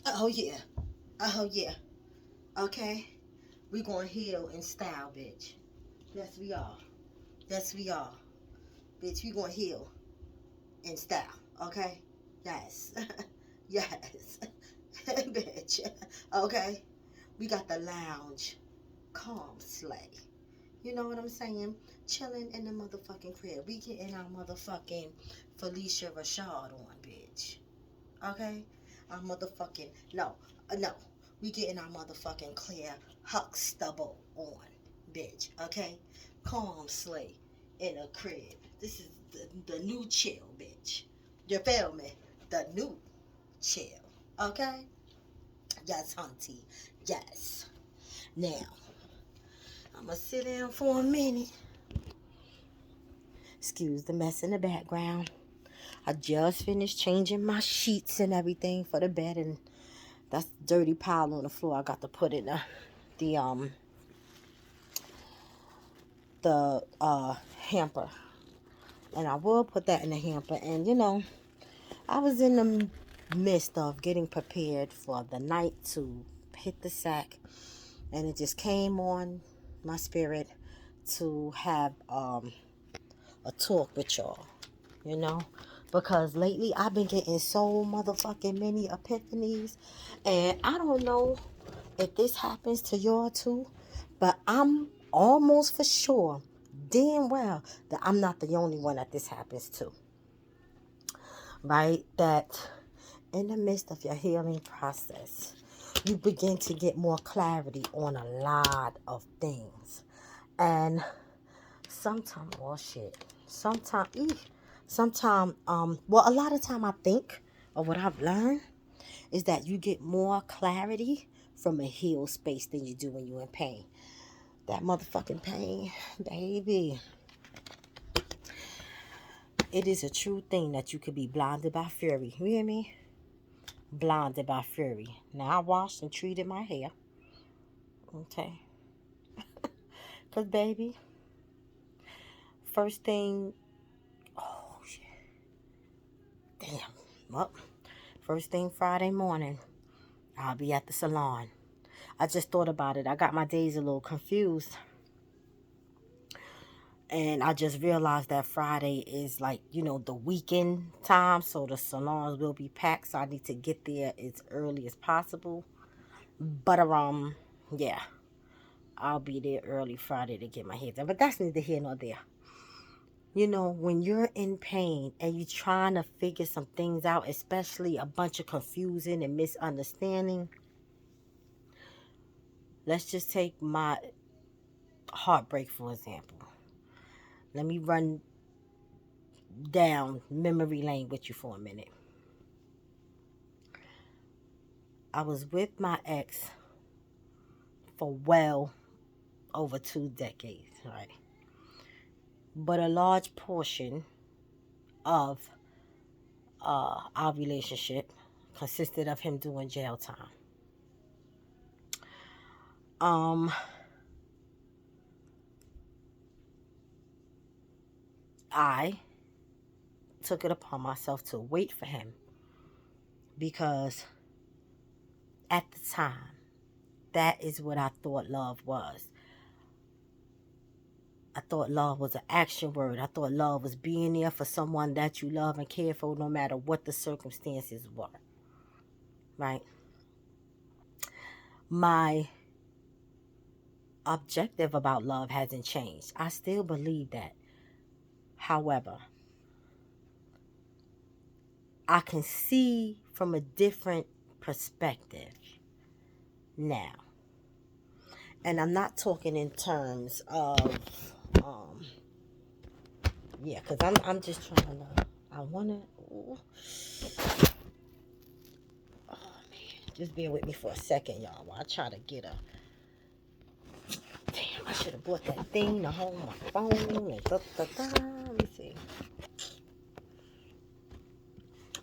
Oh yeah. Oh yeah. Okay. We gonna heal in style, bitch. Yes we are. Yes we are. Bitch, we gonna heal in style. Okay? Yes. Yes. Bitch. Okay? We got the lounge. Calm slay. You know what I'm saying? Chilling in the motherfucking crib. We getting our motherfucking Felicia Rashad on, bitch. Okay? Our motherfucking no. We getting our motherfucking Claire Huxtable on, bitch. Okay? Calm slay in a crib. This is the new chill, bitch. You feel me? The new chill. Okay? Yes, hunty. Yes. Now, I'm gonna sit down for a minute. Excuse the mess in the background. I just finished changing my sheets and everything for the bed, and that's dirty pile on the floor. I got to put in the um the hamper, and I will put that in the hamper. And I was in the midst of getting prepared for the night to hit the sack, and it just came on my spirit to have a talk with y'all, you know, because lately I've been getting so motherfucking many epiphanies, and I don't know if this happens to y'all too, but I'm almost for sure, damn well, that I'm not the only one that this happens to, right? That in the midst of your healing process, you begin to get more clarity on a lot of things. And sometimes, oh shit, sometimes, well, a lot of time I think, or what I've learned, is that you get more clarity from a healed space than you do when you're in pain. That motherfucking pain, baby. It is a true thing that you could be blinded by fury. You hear me? Blinded by fury. Now I washed and treated my hair. Okay. Cause baby, first thing, oh shit, damn. Well, first thing Friday morning, I'll be at the salon. I just thought about it. I got my days a little confused. And I just realized that Friday is like, the weekend time. So the salons will be packed. So I need to get there as early as possible. But, yeah, I'll be there early Friday to get my hair done. But that's neither here nor there. When you're in pain and you're trying to figure some things out, especially a bunch of confusion and misunderstanding, let's just take my heartbreak for example. Let me run down memory lane with you for a minute. I was with my ex for well over 2 decades, right? But a large portion of our relationship consisted of him doing jail time. Um, I took it upon myself to wait for him because at the time, that is what I thought love was. I thought love was an action word. I thought love was being there for someone that you love and care for no matter what the circumstances were. Right? My objective about love hasn't changed. I still believe that. However, I can see from a different perspective now. And I'm not talking in terms of um yeah, because I'm just trying to I wanna oh man, just bear with me for a second, y'all, while I try to get a damn, I should have bought that thing to hold my phone and Let me see.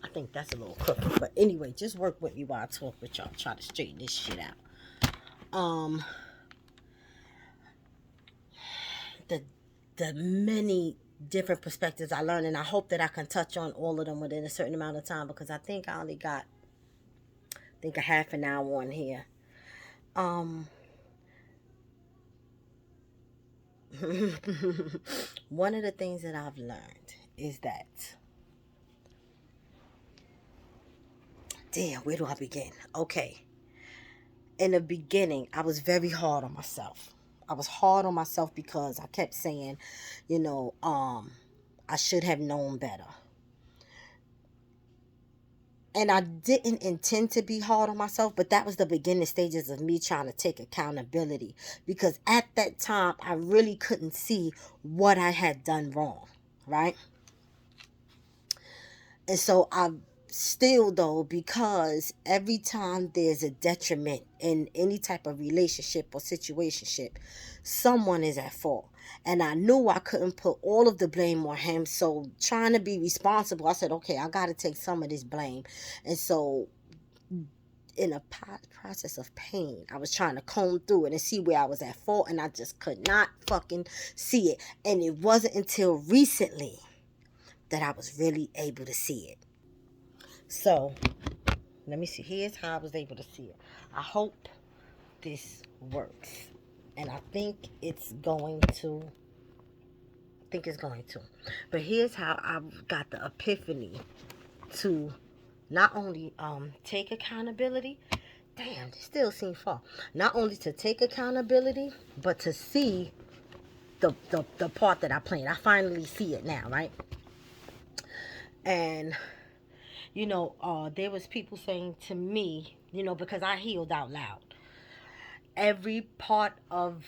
I think that's a little crooked. But anyway, just work with me while I talk with y'all. Try to straighten this shit out. Um the the many different perspectives I learned, and I hope that I can touch on all of them within a certain amount of time because I think I only got I think a half an hour on here. Um, one of the things that I've learned is that, damn, where do I begin? Okay. In the beginning, I was very hard on myself. I was hard on myself because I kept saying, you know, I should have known better. And I didn't intend to be hard on myself, but that was the beginning stages of me trying to take accountability. Because at that time, I really couldn't see what I had done wrong, right? And so I still, though, because every time there's a detriment in any type of relationship or situationship, someone is at fault. And I knew I couldn't put all of the blame on him. So trying to be responsible, I said, okay, I got to take some of this blame. And so in a process of pain, I was trying to comb through it and see where I was at fault, and I just could not fucking see it. And it wasn't until recently that I was really able to see it. So let me see. Here's how I was able to see it. I hope this works. And I think it's going to. I think it's going to. But here's how I got the epiphany to not only take accountability. Damn, it still seems far. Not only to take accountability, but to see the part that I played. I finally see it now, right? And there was people saying to me, because I healed out loud. Every part of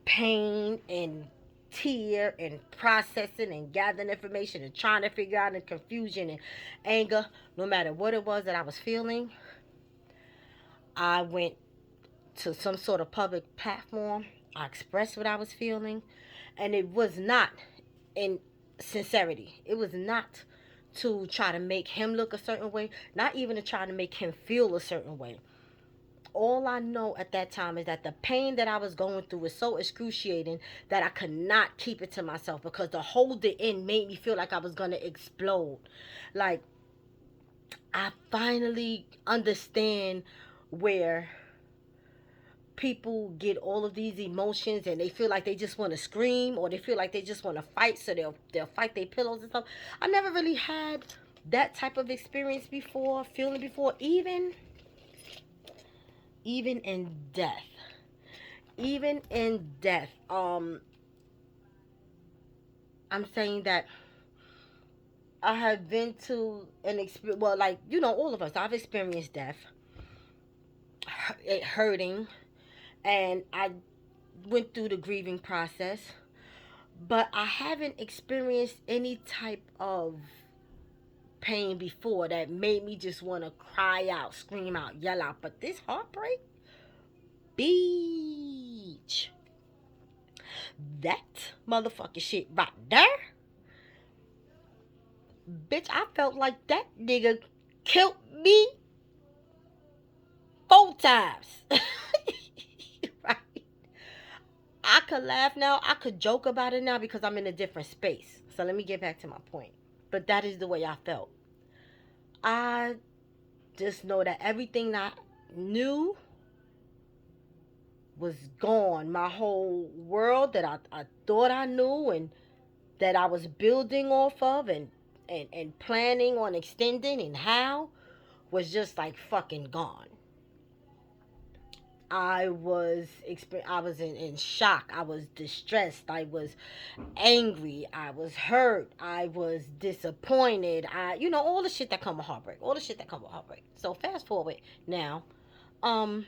pain and tear and processing and gathering information and trying to figure out and confusion and anger, no matter what it was that I was feeling, I went to some sort of public platform. I expressed what I was feeling, and it was not in sincerity. It was not to try to make him look a certain way, not even to try to make him feel a certain way. All I know at that time is that the pain that I was going through was so excruciating that I could not keep it to myself, because to hold it in made me feel like I was going to explode. Like, I finally understand where people get all of these emotions and they feel like they just want to scream, or they feel like they just want to fight, so they'll fight their pillows and stuff. I never really had that type of experience before, feeling before, even in death. Even in death. I'm saying that I have been to an experience, well, like, all of us, I've experienced death, it hurting, and I went through the grieving process, but I haven't experienced any type of pain before that made me just want to cry out, scream out, yell out. But this heartbreak, beach, that motherfucking shit right there, bitch, I felt like that nigga killed me 4 times. Right? I could laugh now. I could joke about it now because I'm in a different space. So let me get back to my point. But that is the way I felt. I just know that everything that I knew was gone. My whole world that I thought I knew and that I was building off of and planning on extending and how was just like fucking gone. I was in shock. I was distressed. I was angry. I was hurt. I was disappointed. All the shit that come with heartbreak. All the shit that come with heartbreak. So fast forward now. Um,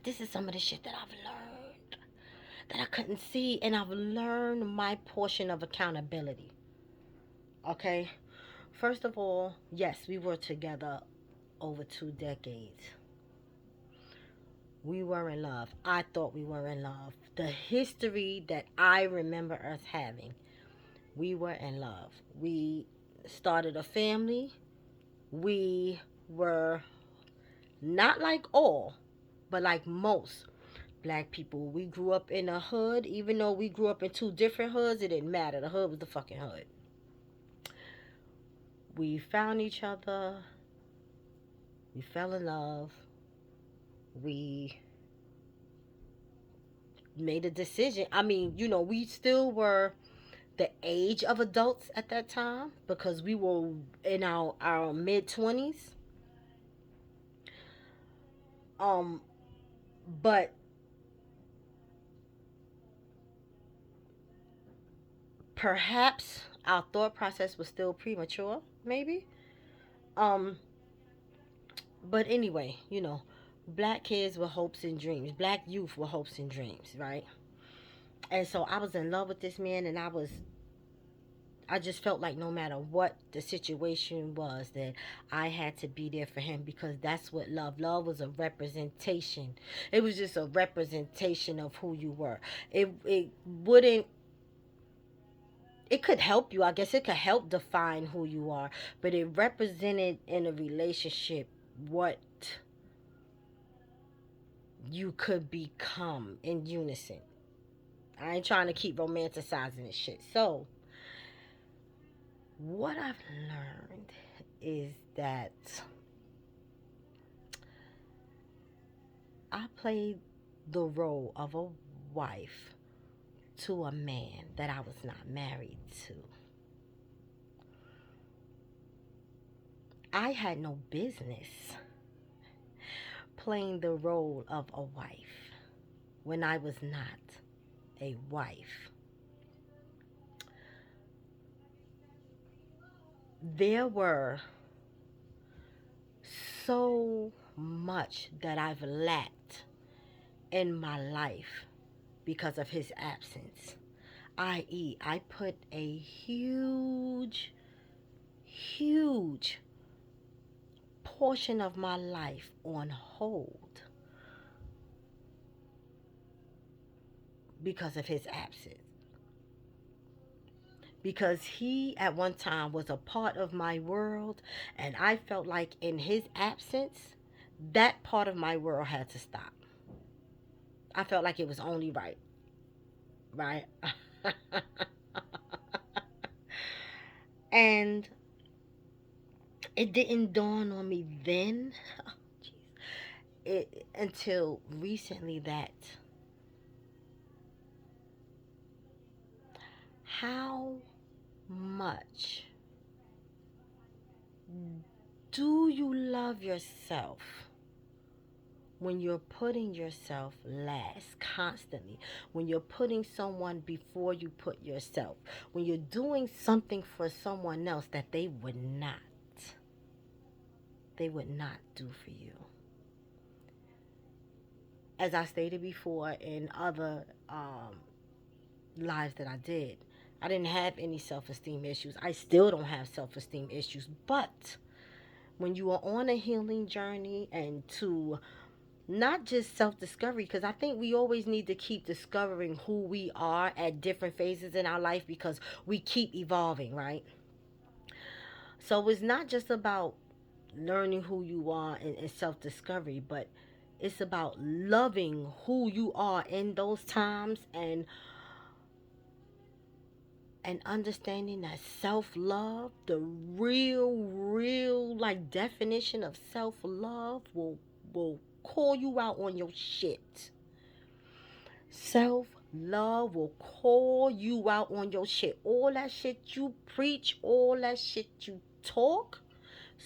this is some of the shit that I've learned that I couldn't see, and I've learned my portion of accountability. Okay? First of all, yes, we were together over 2 decades. We were in love. I thought we were in love. The history that I remember us having, we were in love. We started a family. We were not like all, but like most black people. We grew up in a hood. Even though we grew up in 2 different hoods, it didn't matter. The hood was the fucking hood. We found each other. We fell in love. We made a decision. I mean, we still were the age of adults at that time because we were in our mid 20s. Um, but perhaps our thought process was still premature, maybe. Um, but anyway, black kids with hopes and dreams, black youth with hopes and dreams, right? And so I was in love with this man, and I just felt like no matter what the situation was, that I had to be there for him because that's what love was. A representation. It was just a representation of who you were. It wouldn't it could help you. I guess it could help define who you are, but it represented in a relationship what you could become in unison. I ain't trying to keep romanticizing this shit. So, what I've learned is that I played the role of a wife to a man that I was not married to. I had no business playing the role of a wife when I was not a wife. There were so much that I've lacked in my life because of his absence. I.e., I put a huge portion of my life on hold because of his absence. Because he at one time was a part of my world, and I felt like in his absence, that part of my world had to stop. I felt like it was only right. Right? And it didn't dawn on me then, until recently, that how much do you love yourself when you're putting yourself last constantly, when you're putting someone before you put yourself, when you're doing something for someone else that they would not do for you. As I stated before in other lives that I did, I didn't have any self-esteem issues. I still don't have self-esteem issues. But when you are on a healing journey, and to not just self-discovery, because I think we always need to keep discovering who we are at different phases in our life because we keep evolving, right? So it's not just about learning who you are and self-discovery, but it's about loving who you are in those times, and understanding that self-love, the real like definition of self-love, will call you out on your shit. Self-love will call you out on your shit. All that shit you preach, all that shit you talk,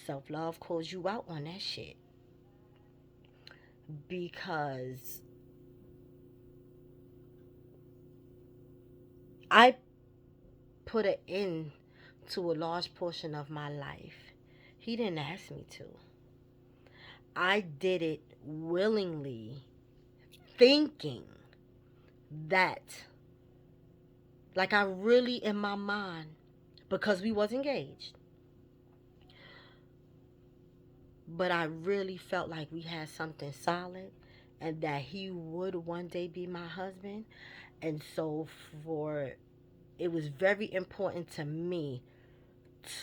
self-love calls you out on that shit. Because I put an end to a large portion of my life. He didn't ask me to. I did it willingly, thinking that, like, I really, in my mind, because we was engaged, but I really felt like we had something solid and that he would one day be my husband. And so for it was very important to me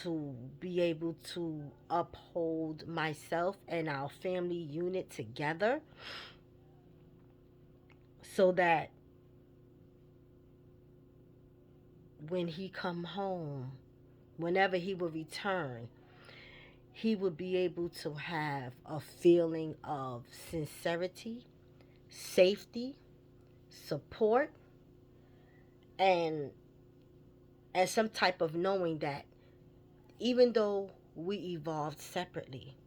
to be able to uphold myself and our family unit together, so that when he come home, whenever he would return, he would be able to have a feeling of sincerity, safety, support, and some type of knowing that even though we evolved separately,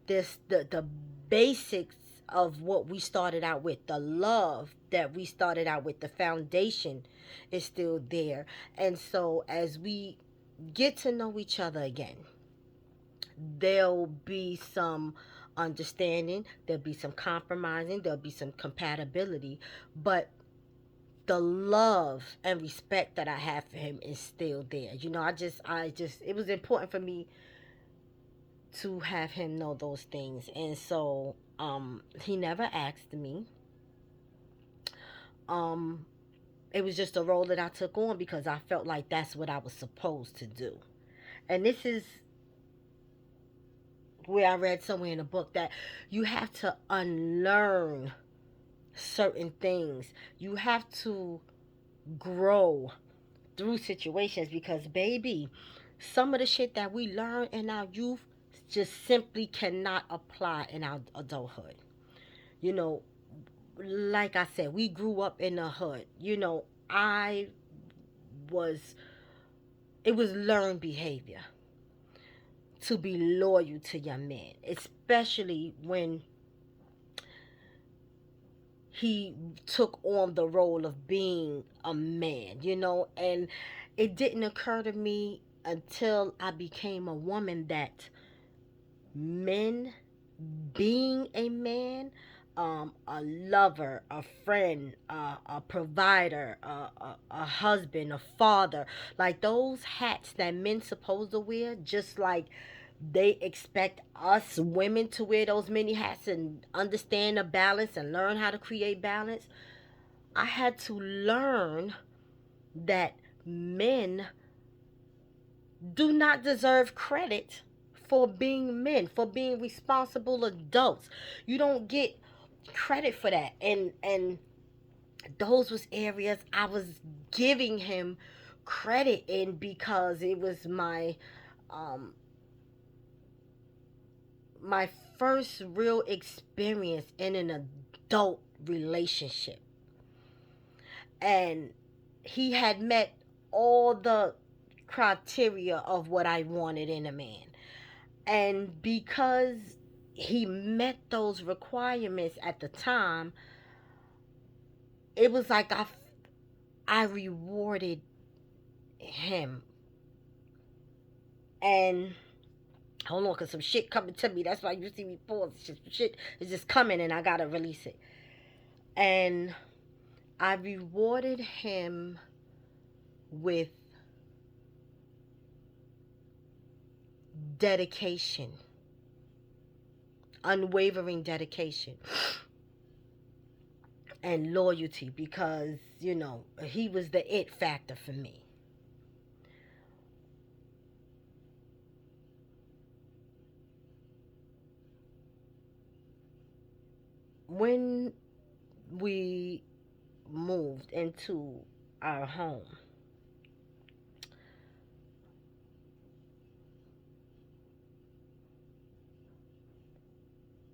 this the basics of what we started out with, the love that we started out with, the foundation is still there. And so as we get to know each other again, there'll be some understanding, there'll be some compromising, there'll be some compatibility, but the love and respect that I have for him is still there. I just it was important for me to have him know those things. And so he never asked me. Um it was just a role that I took on because I felt like that's what I was supposed to do. And this is where I read somewhere in a book that you have to unlearn certain things. You have to grow through situations because, baby, some of the shit that we learn in our youth just simply cannot apply in our adulthood. You know, like I said, we grew up in the hood. I was, it was learned behavior to be loyal to your man, especially when he took on the role of being a man, and it didn't occur to me until I became a woman that men being a man, a lover, a friend, a provider, a husband, a father, like those hats that men supposed to wear, just like they expect us women to wear those many hats and understand the balance and learn how to create balance. I had to learn that men do not deserve credit for being men, for being responsible adults. You don't get credit for that. And those was areas I was giving him credit in because it was um my first real experience in an adult relationship. And he had met all the criteria of what I wanted in a man. And because he met those requirements at the time, it was like I rewarded him. And hold on, because some shit coming to me. That's why you see me pause. It's just shit is just coming and I gotta release it. And I rewarded him with dedication, unwavering dedication, and loyalty because, he was the it factor for me. When we moved into our home,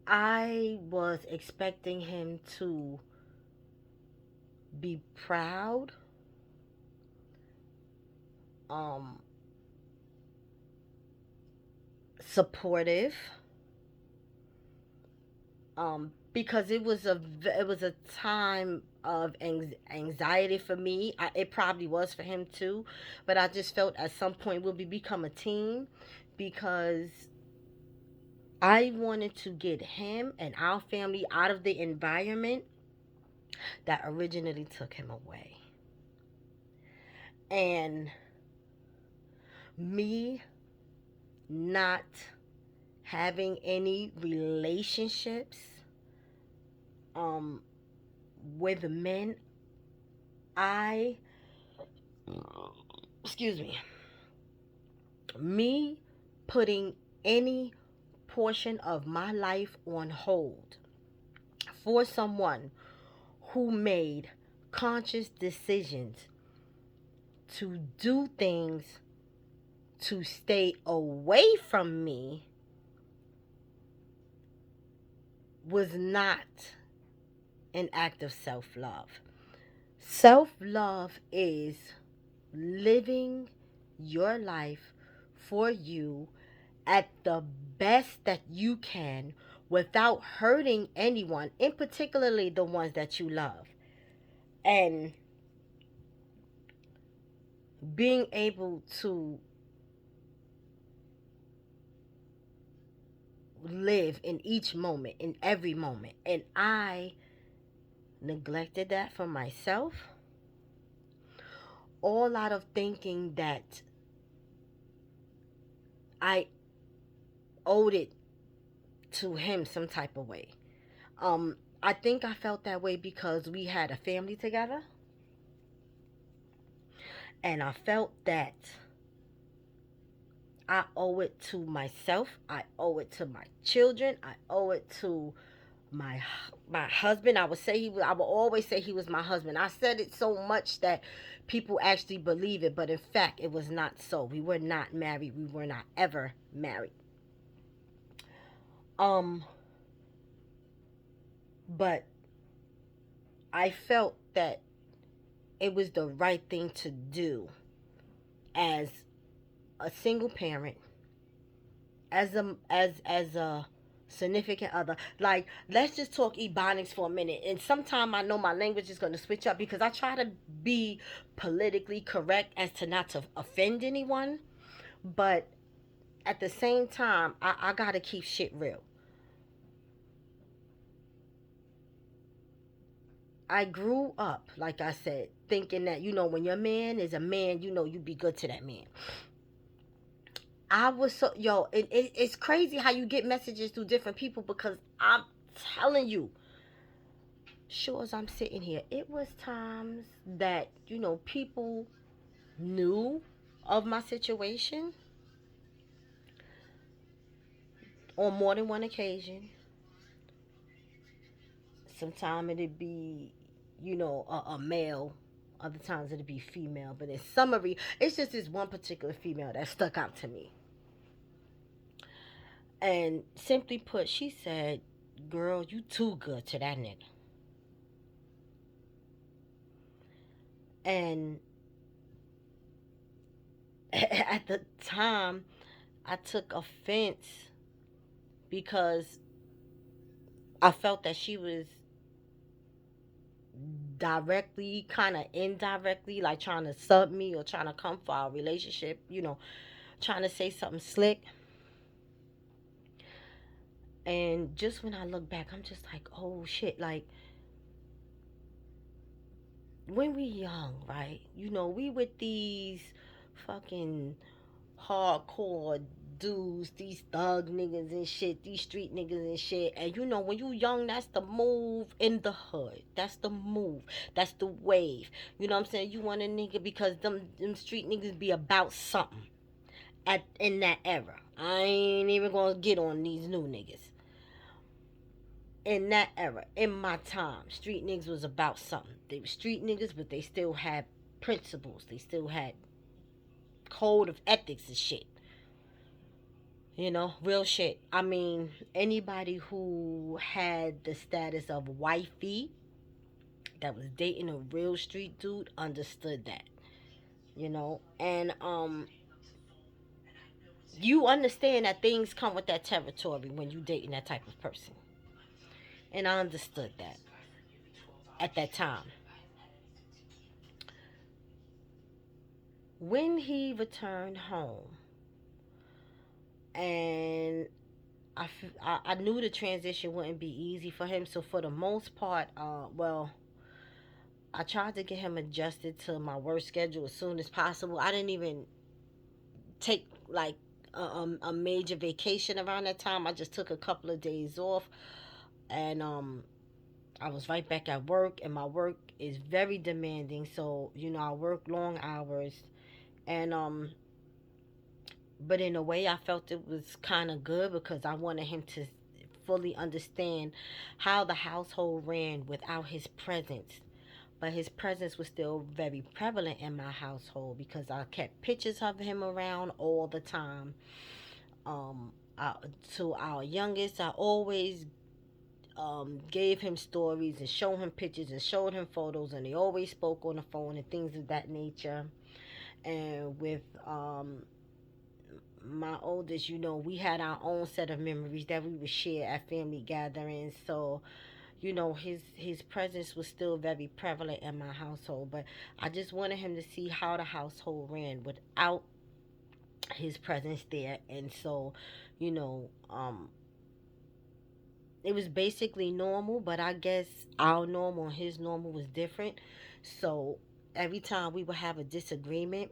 I was expecting him to be proud, um, supportive, because it was a time of anxiety for me. It probably was for him too, but I just felt at some point we'll become a team because I wanted to get him and our family out of the environment that originally took him away. And me not having any relationships um with men, I excuse me putting any portion of my life on hold for someone who made conscious decisions to do things to stay away from me was not an act of self-love. Self-love is living your life for you at the best that you can without hurting anyone, in particularly the ones that you love. And being able to live in each moment, in every moment. And I neglected that for myself, all out of thinking that I owed it to him some type of way. I think I felt that way because we had a family together, and I felt that I owe it to myself. I owe it to my children. I owe it to my my husband. I would always say he was my husband. I said it so much that people actually believe it, but in fact it was not so. We were not married. We were not ever married. Um but I felt that it was the right thing to do as a single parent, as a significant other. Like, let's just talk ebonics for a minute. And sometime I know my language is going to switch up because I try to be politically correct as to not to offend anyone, but at the same time I gotta keep shit real. I grew up, like I said, thinking that, when your man is a man, you be good to that man. I was so, it's crazy how you get messages through different people, because I'm telling you, sure as I'm sitting here, it was times that, people knew of my situation on more than one occasion. Sometimes it'd be, a male. Other times it'd be female. But in summary, it's just this one particular female that stuck out to me. And simply put, she said, "Girl, you too good to that nigga." And at the time, I took offense because I felt that she was directly, kind of indirectly, like trying to sub me or trying to come for our relationship, trying to say something slick. And just when I look back, I'm just like, oh shit, like, when we young, right? We with these fucking hardcore dudes, these thug niggas and shit, these street niggas and shit. And when you young, that's the move in the hood. That's the move. That's the wave. You know what I'm saying? You want a nigga because them street niggas be about something in that era. I ain't even gonna get on these new niggas. In that era, in my time, street niggas was about something. They were street niggas, but they still had principles. They still had code of ethics and shit. Real shit. I mean, anybody who had the status of wifey that was dating a real street dude understood that. And you understand that things come with that territory when you dating that type of person. And I understood that at that time. When he returned home, and I knew the transition wouldn't be easy for him. So for the most part, I tried to get him adjusted to my work schedule as soon as possible. I didn't even take like a major vacation around that time. I just took a couple of days off, and I was right back at work, and my work is very demanding. So I work long hours, and but in a way, I felt it was kind of good because I wanted him to fully understand how the household ran without his presence. but his presence was still very prevalent in my household because I kept pictures of him around all the time. Um, I, to our youngest, I always gave him stories and showed him pictures and showed him photos, and he always spoke on the phone and things of that nature. And with my oldest, we had our own set of memories that we would share at family gatherings. So, his presence was still very prevalent in my household. But I just wanted him to see how the household ran without his presence there. And so, you know, um, it was basically normal, but I guess our normal and his normal was different. So every time we would have a disagreement,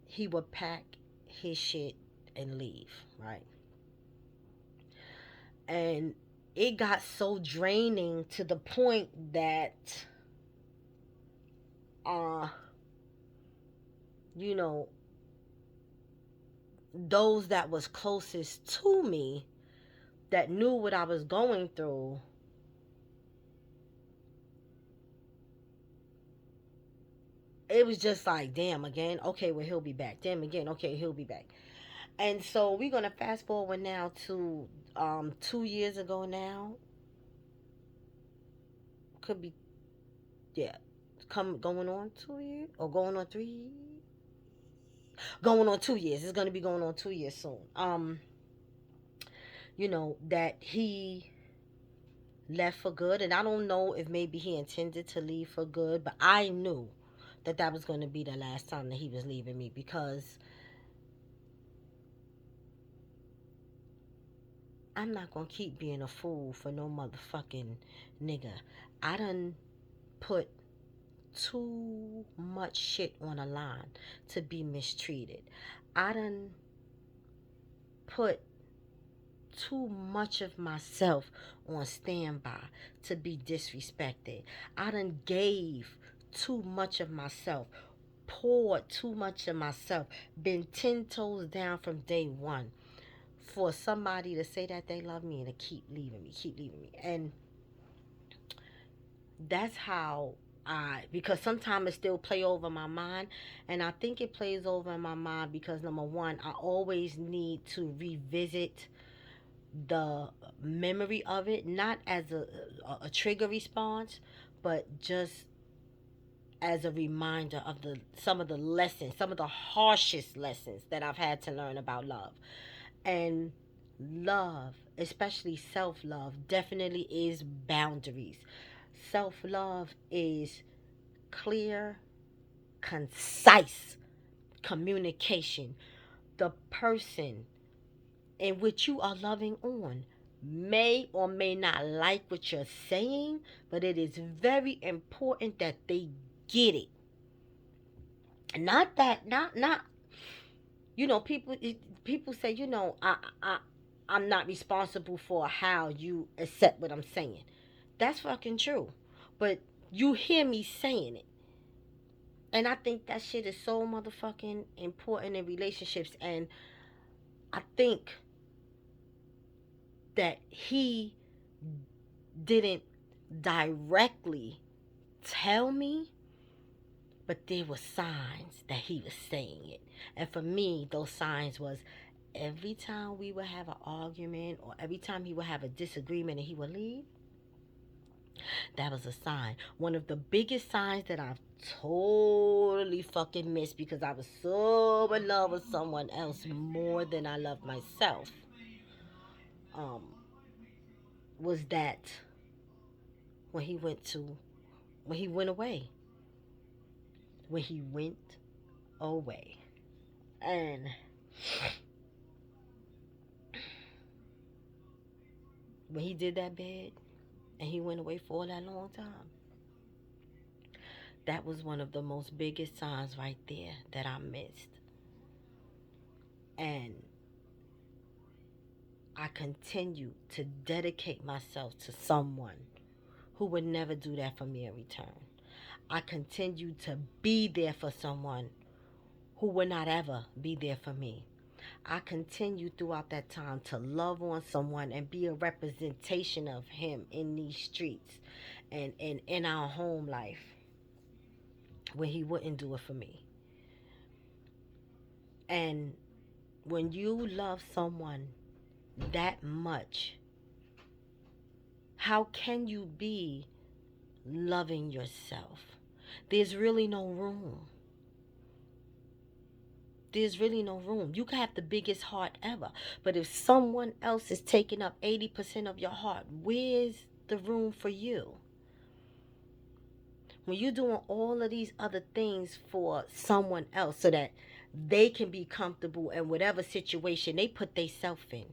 he would pack his shit and leave, right? And it got so draining to the point that uh you know those that was closest to me that knew what I was going through, it was just like, damn, again, okay, well, he'll be back. Damn, again, okay, he'll be back. And so we're gonna fast forward now to 2 years ago now. Could be, yeah, come going on 2 years or going on 3, going on 2 years. It's gonna be going on 2 years soon. That he left for good, and I don't know if maybe he intended to leave for good, but I knew that that was going to be the last time that he was leaving me, because I'm not going to keep being a fool for no motherfucking nigga. I done put too much shit on a line to be mistreated. I done put too much of myself on standby to be disrespected. I done gave too much of myself, poured too much of myself, been 10 toes down from day one for somebody to say that they love me and to keep leaving me, keep leaving me. And that's how because sometimes it still play over my mind, and I think it plays over in my mind because number one, I always need to revisit the memory of it, not as a trigger response, but just as a reminder of the some of the lessons, some of the harshest lessons that I've had to learn about love. And love, especially self-love, definitely is boundaries. Self-love is clear, concise communication. The person in which you are loving on may or may not like what you're saying, but it is very important that they get it. Not that, not people say, I'm not responsible for how you accept what I'm saying. That's fucking true. But you hear me saying it. And I think that shit is so motherfucking important in relationships. And I think that he didn't directly tell me, but there were signs that he was saying it. And for me, those signs was every time we would have an argument or every time he would have a disagreement and he would leave, that was a sign. One of the biggest signs that I've totally fucking missed because I was so in love with someone else more than I love myself, um, was that when he went to when he went away. When he went away. And when he did that bad and he went away for that long time, that was one of the most biggest signs right there that I missed. And I continue to dedicate myself to someone who would never do that for me in return. I continue to be there for someone who would not ever be there for me. I continue throughout that time to love on someone and be a representation of him in these streets and in our home life. when he wouldn't do it for me. And when you love someone that much, how can you be loving yourself? There's really no room. There's really no room. You can have the biggest heart ever, but if someone else is taking up 80% of your heart, where's the room for you? When you're doing all of these other things for someone else so that they can be comfortable in whatever situation they put themselves in,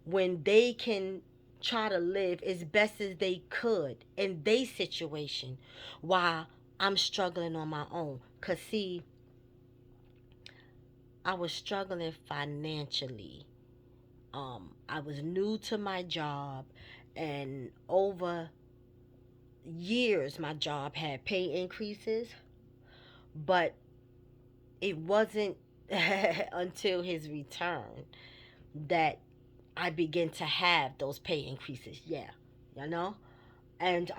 when they can try to live as best as they could in their situation while I'm struggling on my own. Because, see, I was struggling financially. I was new to my job, and over years, my job had pay increases, but it wasn't until his return that I began to have those pay increases. Yeah, you know? And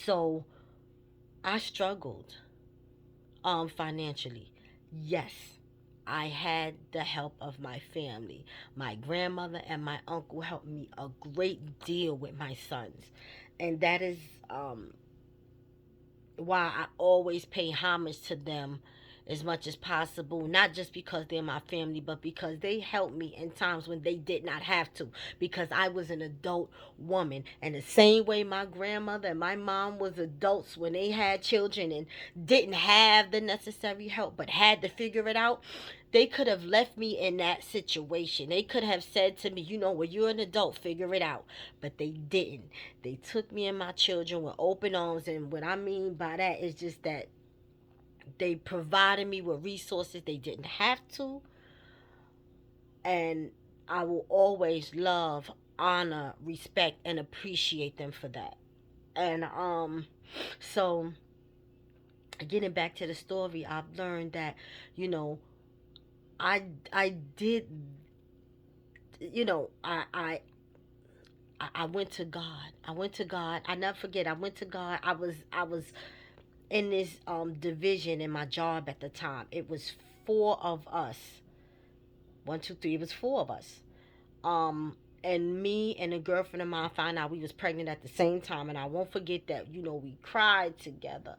so I struggled financially. Yes, I had the help of my family. My grandmother and my uncle helped me a great deal with my sons. And that is why I always pay homage to them as much as possible, not just because they're my family, but because they helped me in times when they did not have to, because I was an adult woman. And the same way my grandmother and my mom was adults when they had children and didn't have the necessary help but had to figure it out, they could have left me in that situation. They could have said to me, you know, well, you're an adult, figure it out. But they didn't. They took me and my children with open arms. And what I mean by that is just that they provided me with resources they didn't have to. And I will always love, honor, respect, and appreciate them for that. And so getting back to the story, I've learned that, you know, I I did, you know, I went to God. I went to God. I never forget. I went to God. I was in this division in my job at the time. It was four of us. One, two, three. It was four of us. Um, and me and a girlfriend of mine found out we was pregnant at the same time, and I won't forget that. You know, we cried together,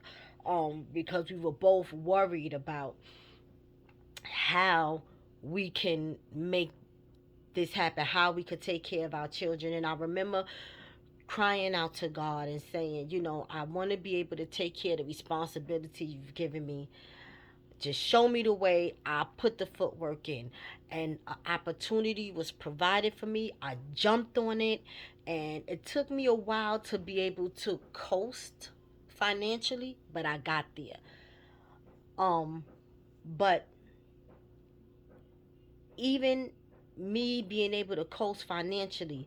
because we were both worried about how we can make this happen, how we could take care of our children. And I remember crying out to God and saying, you know, I want to be able to take care of the responsibility you've given me. Just show me the way. I'll put the footwork in. And an opportunity was provided for me. I jumped on it. And it took me a while to be able to coast financially, but I got there. Um, but even me being able to coast financially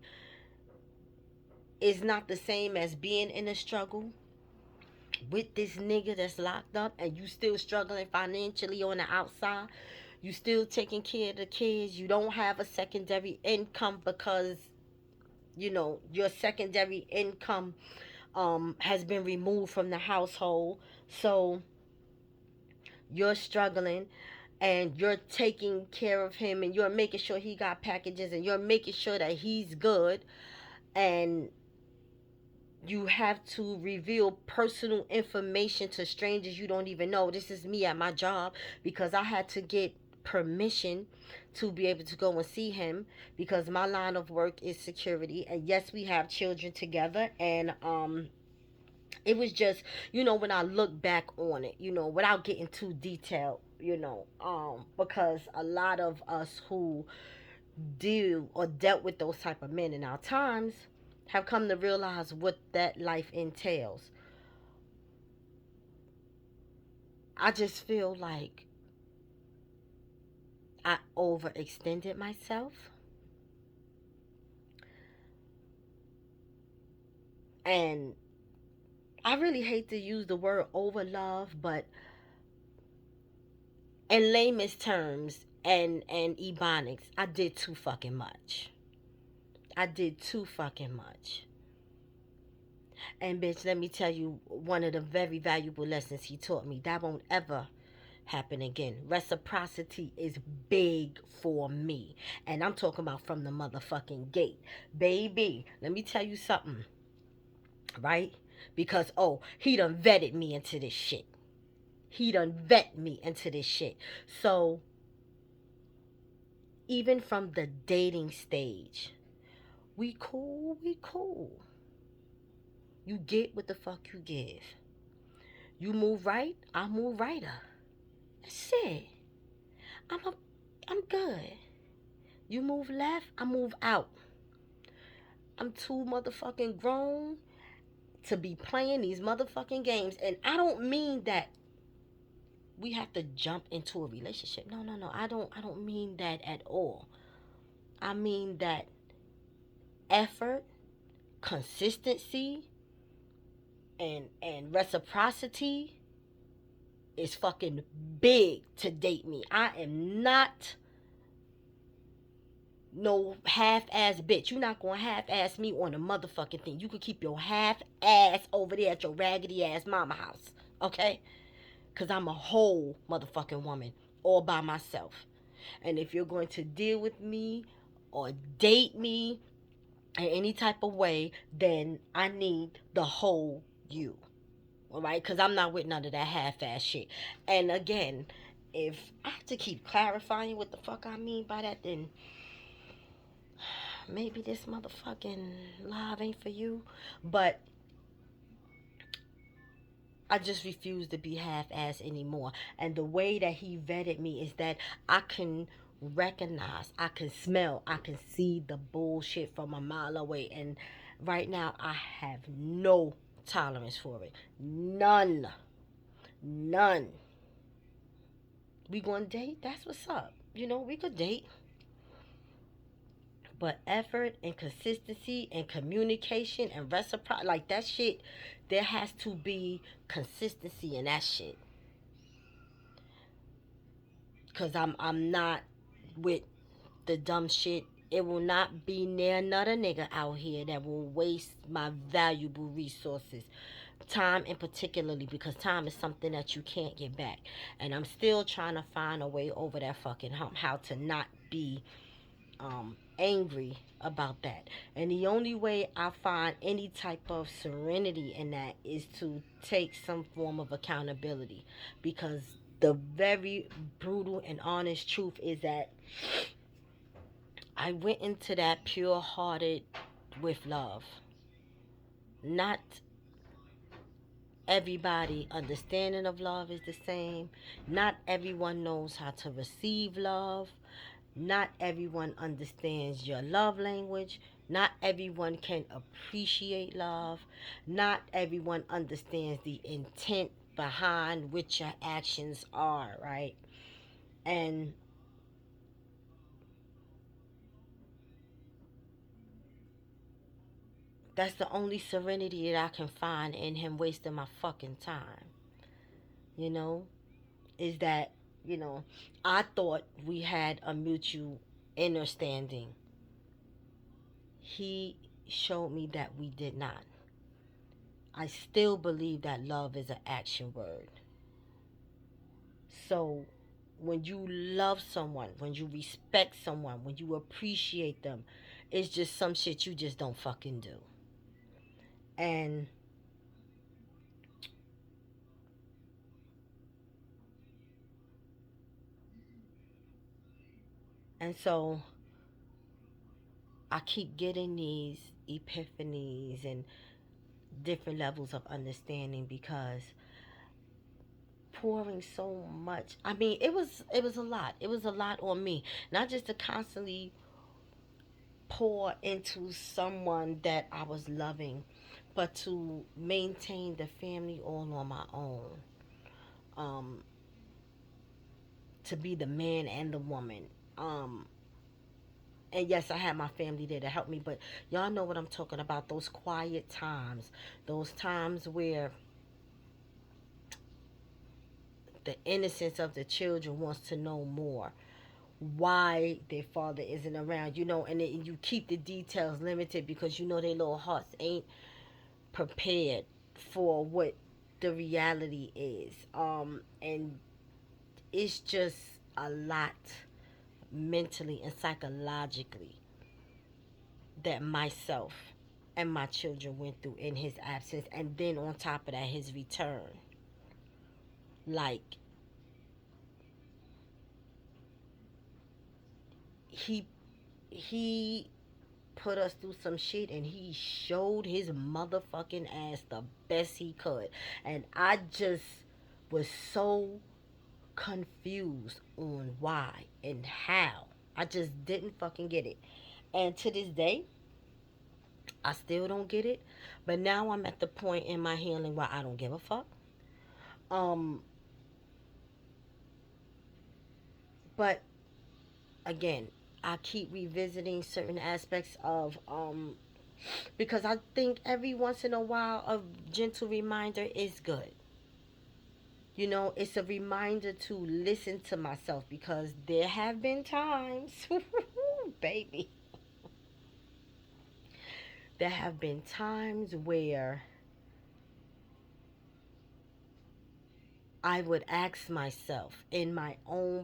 is not the same as being in a struggle with this nigga that's locked up and you still struggling financially on the outside. You still taking care of the kids. You don't have a secondary income because, you know, your secondary income has been removed from the household. So you're struggling and you're taking care of him and you're making sure he got packages and you're making sure that he's good, and you have to reveal personal information to strangers you don't even know. This is me at my job because I had to get permission to be able to go and see him because my line of work is security. And yes, we have children together. And it was just, you know, when I look back on it, you know, without getting too detailed, you know, because a lot of us who deal or dealt with those type of men in our times have come to realize what that life entails. I just feel like I overextended myself, and I really hate to use the word over love, but in layman's terms and ebonics, I did too fucking much. I did too fucking much. And bitch, let me tell you one of the very valuable lessons he taught me. That won't ever happen again. Reciprocity is big for me. And I'm talking about from the motherfucking gate. Baby, let me tell you something, right? Because, oh, he done vetted me into this shit. He done vet me into this shit. So, even from the dating stage, we cool, we cool. You get what the fuck you give. You move right, I move righter. That's it. I'm a, I'm good. You move left, I move out. I'm too motherfucking grown to be playing these motherfucking games. And I don't mean that we have to jump into a relationship. No, no, no. I don't mean that at all. I mean that effort, consistency, and reciprocity is fucking big to date me. I am not no half-ass bitch. You're not gonna half-ass me on a motherfucking thing. You could keep your half-ass over there at your raggedy-ass mama house, okay? Because I'm a whole motherfucking woman all by myself. And if you're going to deal with me or date me in any type of way, then I need the whole you. All right? Because I'm not with none of that half-ass shit. And again, if I have to keep clarifying what the fuck I mean by that, then maybe this motherfucking live ain't for you. But I just refuse to be half-ass anymore. And the way that he vetted me is that I can recognize, I can smell, I can see the bullshit from a mile away. And right now, I have no tolerance for it. None. None. We gonna date? That's what's up. You know, we could date. But effort and consistency and communication and reciprocity, like that shit, there has to be consistency in that shit. Cause I'm not with the dumb shit. It will not be near another nigga out here that will waste my valuable resources. Time in particularly, because time is something that you can't get back. And I'm still trying to find a way over that fucking hump, how to not be angry about that. And the only way I find any type of serenity in that is to take some form of accountability. Because the very brutal and honest truth is that I went into that pure hearted with love. Not everybody understanding of love is the same. Not everyone knows how to receive love. Not everyone understands your love language. Not everyone can appreciate love. Not everyone understands the intent behind which your actions are, right? And that's the only serenity that I can find in him wasting my fucking time. You know, is that, you know, I thought we had a mutual understanding. He showed me that we did not. I still believe that love is an action word. So when you love someone, when you respect someone, when you appreciate them, it's just some shit you just don't fucking do. And so I keep getting these epiphanies and different levels of understanding because pouring so much. I mean, it was a lot. It was a lot on me. Not just to constantly pour into someone that I was loving, but to maintain the family all on my own. Um, to be the man and the woman. And yes, I had my family there to help me, but y'all know what I'm talking about. Those quiet times, those times where the innocence of the children wants to know more, why their father isn't around, you know, and you keep the details limited because you know their little hearts ain't prepared for what the reality is. And it's just a lot mentally and psychologically that myself and my children went through in his absence, and then on top of that, his return. Like, he he put us through some shit, and he showed his motherfucking ass the best he could. And I just was so confused on why and how. I just didn't fucking get it. And to this day, I still don't get it. But now I'm at the point in my healing where I don't give a fuck. Um, but again, I keep revisiting certain aspects of because I think every once in a while a gentle reminder is good. You know, it's a reminder to listen to myself, because there have been times, baby, there have been times where I would ask myself in my own